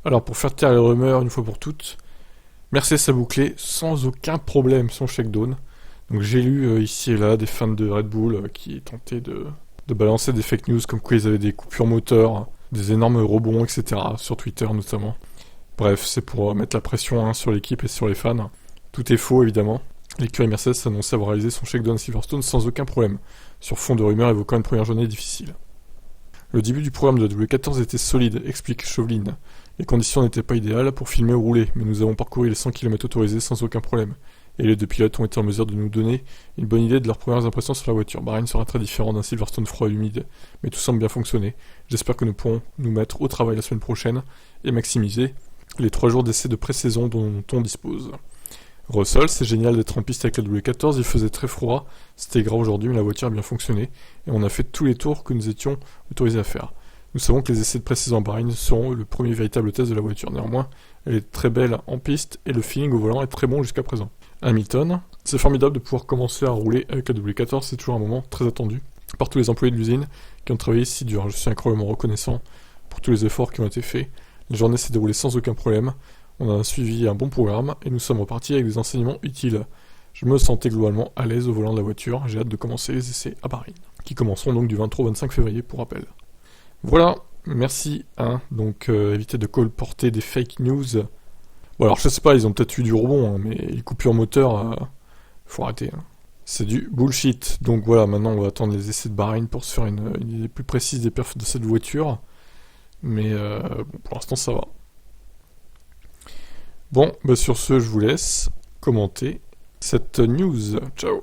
Alors pour faire taire les rumeurs une fois pour toutes, Mercedes a bouclé sans aucun problème son shakedown. Donc j'ai lu ici et là des fans de Red Bull qui tentaient de balancer des fake news comme quoi ils avaient des coupures moteurs, des énormes rebonds, etc. sur Twitter notamment. Bref, c'est pour mettre la pression sur l'équipe et sur les fans. Tout est faux évidemment. L'écurie Mercedes annonçait avoir réalisé son shakedown à Silverstone sans aucun problème, sur fond de rumeurs évoquant une première journée difficile. Le début du programme de la W14 était solide, explique Chauveline. Les conditions n'étaient pas idéales pour filmer ou rouler, mais nous avons parcouru les 100 km autorisés sans aucun problème. Et les deux pilotes ont été en mesure de nous donner une bonne idée de leurs premières impressions sur la voiture. Bahreïn sera très différent d'un Silverstone froid et humide, mais tout semble bien fonctionner. J'espère que nous pourrons nous mettre au travail la semaine prochaine et maximiser les 3 jours d'essai de pré-saison dont on dispose. Russell, c'est génial d'être en piste avec la W14, il faisait très froid, c'était gras aujourd'hui mais la voiture a bien fonctionné et on a fait tous les tours que nous étions autorisés à faire. Nous savons que les essais de pré-saison à Bahreïn seront le premier véritable test de la voiture. Néanmoins, elle est très belle en piste et le feeling au volant est très bon jusqu'à présent. Hamilton, c'est formidable de pouvoir commencer à rouler avec la W14, c'est toujours un moment très attendu par tous les employés de l'usine qui ont travaillé si dur. Je suis incroyablement reconnaissant pour tous les efforts qui ont été faits. La journée s'est déroulée sans aucun problème. On a suivi un bon programme et nous sommes repartis avec des enseignements utiles. Je me sentais globalement à l'aise au volant de la voiture. J'ai hâte de commencer les essais à Bahreïn, qui commenceront donc du 23 au 25 février pour rappel. Voilà, merci. Donc évitez de colporter des fake news. Bon alors je sais pas, ils ont peut-être eu du rebond, mais les coupures moteur, faut arrêter. C'est du bullshit. Donc voilà, maintenant on va attendre les essais de Bahreïn pour se faire une idée plus précise des perfs de cette voiture. Mais bon, pour l'instant ça va. Bon, sur ce, je vous laisse commenter cette news. Ciao.